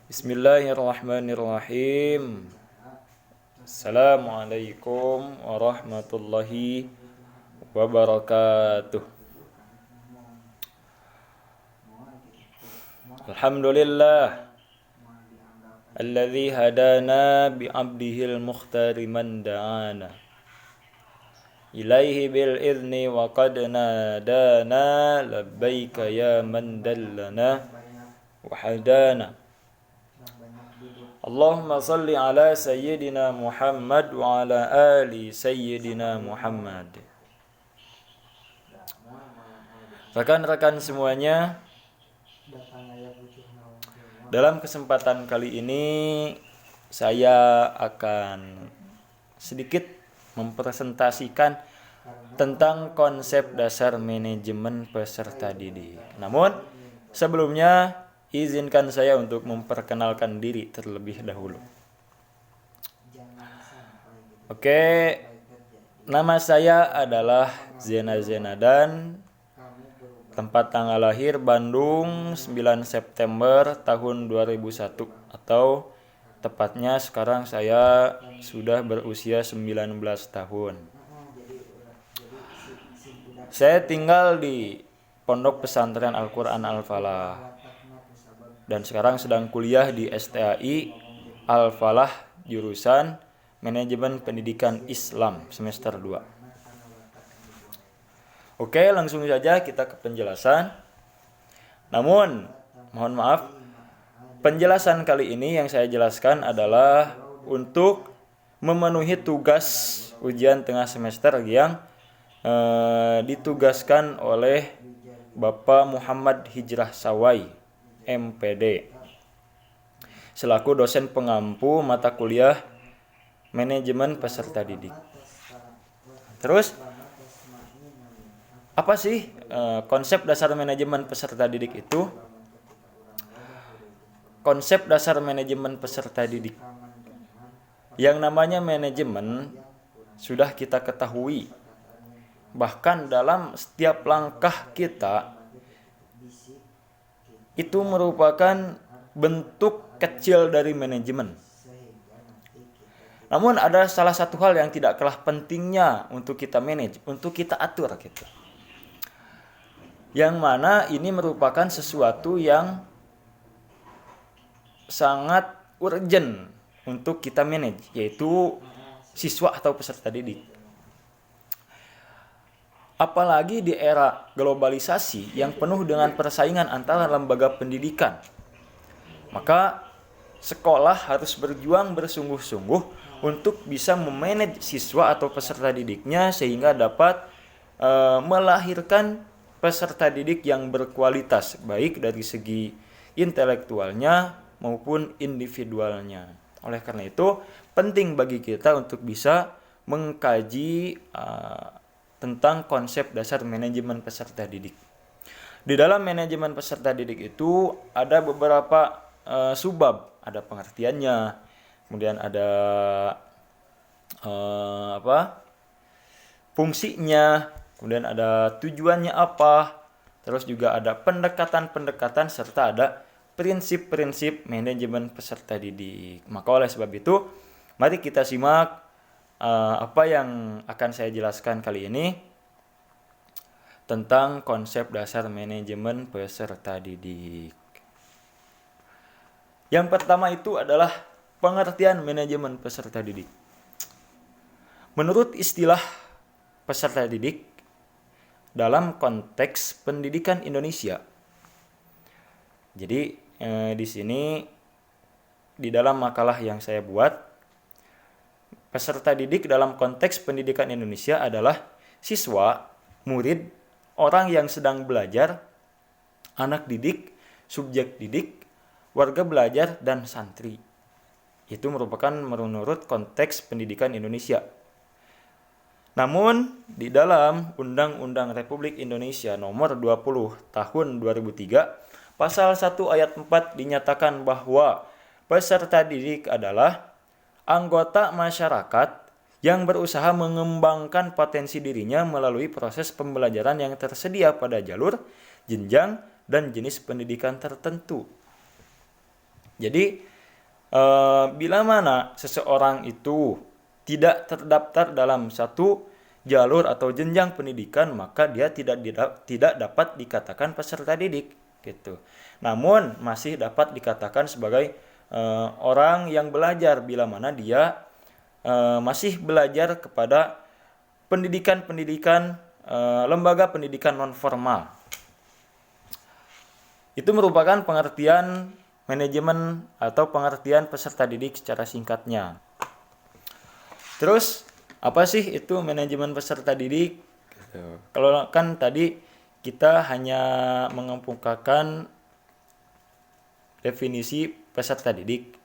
Bismillahirrahmanirrahim. Assalamualaikum warahmatullahi wabarakatuh. Alhamdulillah alladzi hadana bi'abdihil mukhtari man da'ana ilaihi bil idzni wa qad nadana labbaika ya man dallana wa hadana. Allahumma salli ala sayyidina Muhammad wa ala ali sayyidina Muhammad. Rekan-rekan semuanya, dalam kesempatan kali ini saya akan sedikit mempresentasikan tentang konsep dasar manajemen peserta didik. Namun sebelumnya izinkan saya untuk memperkenalkan diri terlebih dahulu. Oke, nama saya adalah Zena Zenadan. Tempat tanggal lahir Bandung 9 September tahun 2001 atau tepatnya sekarang saya sudah berusia 19 tahun. Saya tinggal di Pondok Pesantren Al-Quran Al-Falah dan sekarang sedang kuliah di STAI Al-Falah jurusan Manajemen Pendidikan Islam semester 2. Oke, langsung saja kita ke penjelasan. Namun, mohon maaf, penjelasan kali ini yang saya jelaskan adalah untuk memenuhi tugas ujian tengah semester yang ditugaskan oleh Bapak Muhammad Hijrah Sawai, MPD, selaku dosen pengampu mata kuliah Manajemen Peserta Didik. Terus, apa sih konsep dasar manajemen peserta didik itu? Konsep dasar manajemen peserta didik, yang namanya manajemen sudah kita ketahui. Bahkan dalam setiap langkah kita itu merupakan bentuk kecil dari manajemen. Namun ada salah satu hal yang tidak kalah pentingnya untuk kita manage, untuk kita atur gitu. Yang mana ini merupakan sesuatu yang sangat urgent untuk kita manage, yaitu siswa atau peserta didik. Apalagi di era globalisasi yang penuh dengan persaingan antara lembaga pendidikan. Maka sekolah harus berjuang bersungguh-sungguh untuk bisa memanage siswa atau peserta didiknya sehingga dapat melahirkan peserta didik yang berkualitas, baik dari segi intelektualnya maupun individualnya. Oleh karena itu, penting bagi kita untuk bisa mengkaji tentang konsep dasar manajemen peserta didik. Di dalam manajemen peserta didik itu ada beberapa subbab, ada pengertiannya, kemudian ada fungsinya, kemudian ada tujuannya apa, terus juga ada pendekatan-pendekatan serta ada prinsip-prinsip manajemen peserta didik. Maka oleh sebab itu, mari kita simak apa yang akan saya jelaskan kali ini tentang konsep dasar manajemen peserta didik. Yang pertama itu adalah pengertian manajemen peserta didik. Menurut istilah peserta didik dalam konteks pendidikan Indonesia. Jadi di sini di dalam makalah yang saya buat, peserta didik dalam konteks pendidikan Indonesia adalah siswa, murid, orang yang sedang belajar, anak didik, subjek didik, warga belajar, dan santri. Itu merupakan menurut konteks pendidikan Indonesia. Namun, di dalam Undang-Undang Republik Indonesia Nomor 20 Tahun 2003, Pasal 1 Ayat 4 dinyatakan bahwa peserta didik adalah anggota masyarakat yang berusaha mengembangkan potensi dirinya melalui proses pembelajaran yang tersedia pada jalur, jenjang, dan jenis pendidikan tertentu. Jadi bila mana seseorang itu tidak terdaftar dalam satu jalur atau jenjang pendidikan, maka dia tidak dapat dikatakan peserta didik gitu. Namun masih dapat dikatakan sebagai orang yang belajar bila mana dia masih belajar kepada pendidikan-pendidikan lembaga pendidikan non formal. Itu merupakan pengertian manajemen atau pengertian peserta didik secara singkatnya. Terus apa sih itu manajemen peserta didik? Kalau kan tadi kita hanya mengemukakan definisi peserta didik.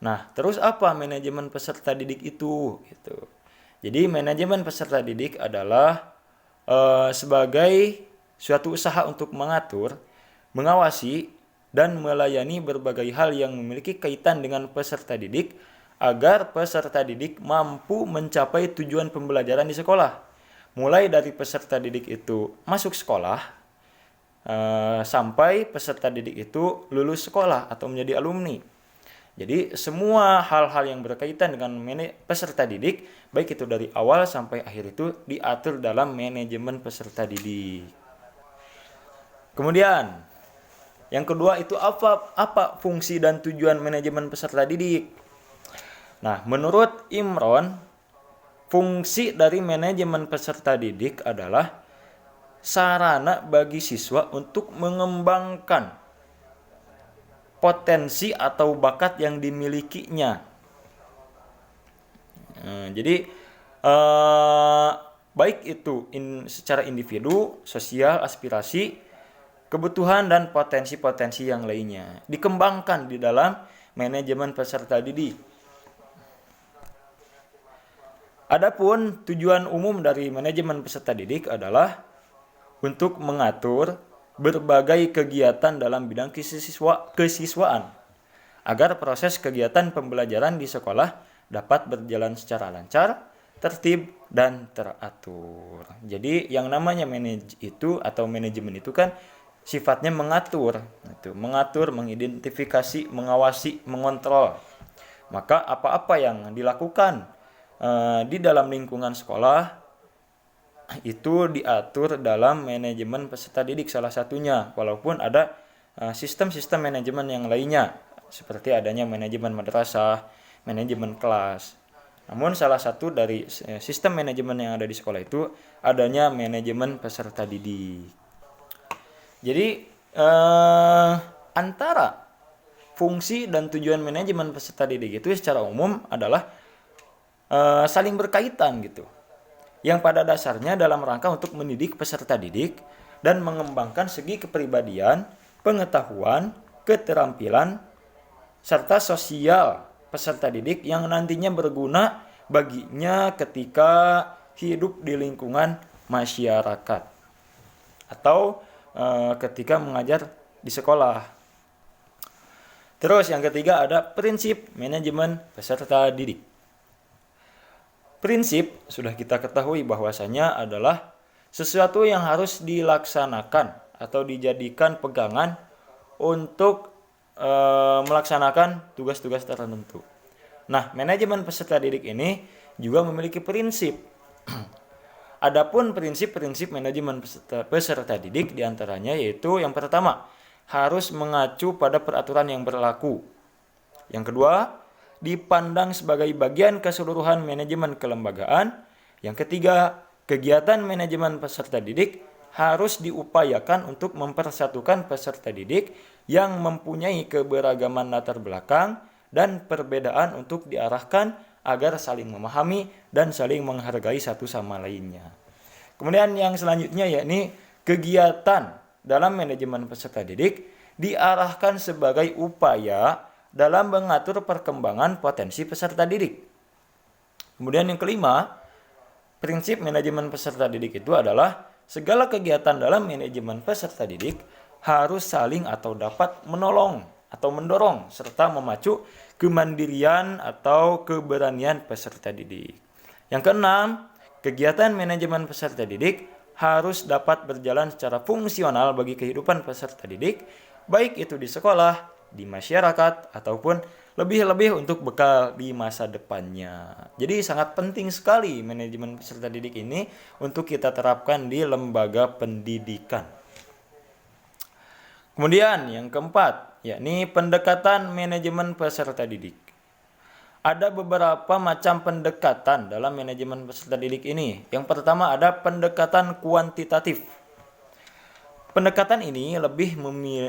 Nah, terus apa manajemen peserta didik itu? Gitu. Jadi manajemen peserta didik adalah sebagai suatu usaha untuk mengatur, mengawasi, dan melayani berbagai hal yang memiliki kaitan dengan peserta didik agar peserta didik mampu mencapai tujuan pembelajaran di sekolah. Mulai dari peserta didik itu masuk sekolah sampai peserta didik itu lulus sekolah atau menjadi alumni. Jadi semua hal-hal yang berkaitan dengan peserta didik, baik itu dari awal sampai akhir itu diatur dalam manajemen peserta didik. Kemudian yang kedua itu apa fungsi dan tujuan manajemen peserta didik? Nah, menurut Imron, fungsi dari manajemen peserta didik adalah sarana bagi siswa untuk mengembangkan potensi atau bakat yang dimilikinya. Jadi baik itu secara individu, sosial, aspirasi, kebutuhan dan potensi-potensi yang lainnya dikembangkan di dalam manajemen peserta didik. Adapun tujuan umum dari manajemen peserta didik adalah untuk mengatur berbagai kegiatan dalam bidang kesiswaan agar proses kegiatan pembelajaran di sekolah dapat berjalan secara lancar, tertib, dan teratur. Jadi yang namanya manajemen itu kan sifatnya mengatur, mengidentifikasi, mengawasi, mengontrol. Maka apa-apa yang dilakukan di dalam lingkungan sekolah itu diatur dalam manajemen peserta didik salah satunya, walaupun ada sistem-sistem manajemen yang lainnya seperti adanya manajemen madrasah, manajemen kelas. Namun salah satu dari sistem manajemen yang ada di sekolah itu adanya manajemen peserta didik. Jadi antara fungsi dan tujuan manajemen peserta didik itu secara umum adalah saling berkaitan gitu. Yang pada dasarnya dalam rangka untuk mendidik peserta didik dan mengembangkan segi kepribadian, pengetahuan, keterampilan, serta sosial peserta didik yang nantinya berguna baginya ketika hidup di lingkungan masyarakat atau ketika mengajar di sekolah. Terus yang ketiga ada prinsip manajemen peserta didik. Prinsip sudah kita ketahui bahwasanya adalah sesuatu yang harus dilaksanakan atau dijadikan pegangan untuk melaksanakan tugas-tugas tertentu. Nah, manajemen peserta didik ini juga memiliki prinsip. Adapun prinsip-prinsip manajemen peserta didik diantaranya yaitu yang pertama, harus mengacu pada peraturan yang berlaku. Yang kedua, dipandang sebagai bagian keseluruhan manajemen kelembagaan. Yang ketiga, kegiatan manajemen peserta didik harus diupayakan untuk mempersatukan peserta didik yang mempunyai keberagaman latar belakang dan perbedaan untuk diarahkan agar saling memahami dan saling menghargai satu sama lainnya. Kemudian yang selanjutnya yakni kegiatan dalam manajemen peserta didik diarahkan sebagai upaya dalam mengatur perkembangan potensi peserta didik. Kemudian yang kelima, prinsip manajemen peserta didik itu adalah segala kegiatan dalam manajemen peserta didik harus saling atau dapat menolong atau mendorong serta memacu kemandirian atau keberanian peserta didik. Yang keenam, kegiatan manajemen peserta didik harus dapat berjalan secara fungsional bagi kehidupan peserta didik, baik itu di sekolah, di masyarakat ataupun lebih-lebih untuk bekal di masa depannya. Jadi sangat penting sekali manajemen peserta didik ini untuk kita terapkan di lembaga pendidikan. Kemudian yang keempat, yakni pendekatan manajemen peserta didik. Ada beberapa macam pendekatan dalam manajemen peserta didik ini. Yang pertama ada pendekatan kuantitatif. Pendekatan ini lebih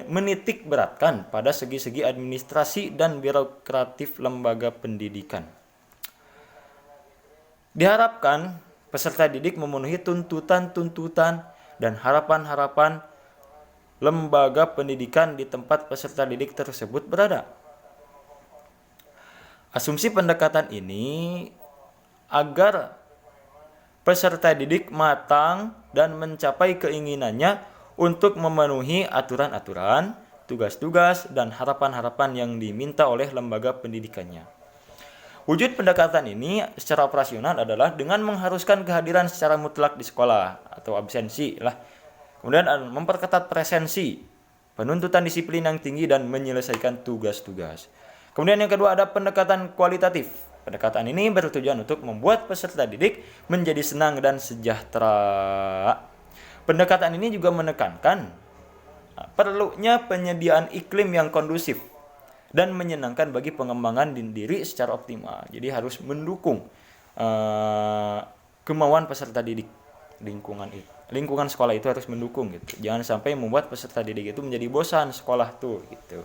menitik beratkan pada segi-segi administrasi dan birokratif lembaga pendidikan. Diharapkan peserta didik memenuhi tuntutan-tuntutan dan harapan-harapan lembaga pendidikan di tempat peserta didik tersebut berada. Asumsi pendekatan ini agar peserta didik matang dan mencapai keinginannya untuk memenuhi aturan-aturan, tugas-tugas, dan harapan-harapan yang diminta oleh lembaga pendidikannya. Wujud pendekatan ini secara operasional adalah dengan mengharuskan kehadiran secara mutlak di sekolah atau absensi lah. Kemudian memperketat presensi, penuntutan disiplin yang tinggi, dan menyelesaikan tugas-tugas. Kemudian yang kedua ada pendekatan kualitatif. Pendekatan ini bertujuan untuk membuat peserta didik menjadi senang dan sejahtera. Pendekatan ini juga menekankan perlunya penyediaan iklim yang kondusif dan menyenangkan bagi pengembangan diri secara optimal. Jadi harus mendukung kemauan peserta didik. Lingkungan sekolah itu harus mendukung gitu. Jangan sampai membuat peserta didik itu menjadi bosan sekolah tuh gitu.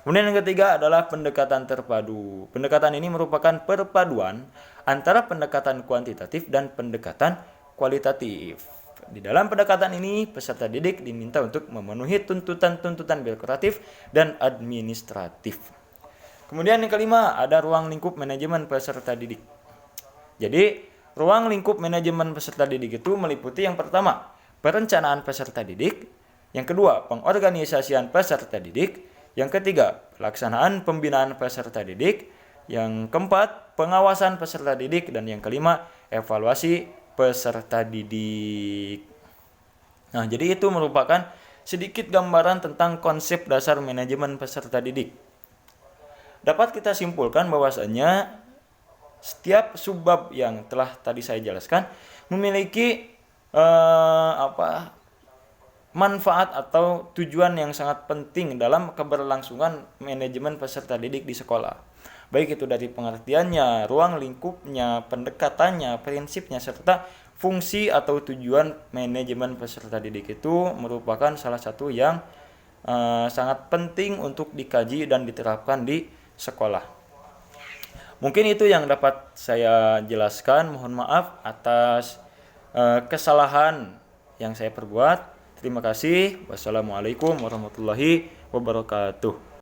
Kemudian yang ketiga adalah pendekatan terpadu. Pendekatan ini merupakan perpaduan antara pendekatan kuantitatif dan pendekatan kualitatif. Di dalam pendekatan ini, peserta didik diminta untuk memenuhi tuntutan-tuntutan birokratif dan administratif. Kemudian yang kelima, ada ruang lingkup manajemen peserta didik. Jadi, ruang lingkup manajemen peserta didik itu meliputi yang pertama, perencanaan peserta didik. Yang kedua, pengorganisasian peserta didik. Yang ketiga, pelaksanaan pembinaan peserta didik. Yang keempat, pengawasan peserta didik. Dan yang kelima, evaluasi peserta didik. Nah, jadi itu merupakan sedikit gambaran tentang konsep dasar manajemen peserta didik. Dapat kita simpulkan bahwasanya setiap subbab yang telah tadi saya jelaskan memiliki manfaat atau tujuan yang sangat penting dalam keberlangsungan manajemen peserta didik di sekolah. Baik itu dari pengertiannya, ruang lingkupnya, pendekatannya, prinsipnya, serta fungsi atau tujuan manajemen peserta didik itu merupakan salah satu yang sangat penting untuk dikaji dan diterapkan di sekolah. Mungkin itu yang dapat saya jelaskan. Mohon maaf atas kesalahan yang saya perbuat. Terima kasih. Wassalamualaikum warahmatullahi wabarakatuh.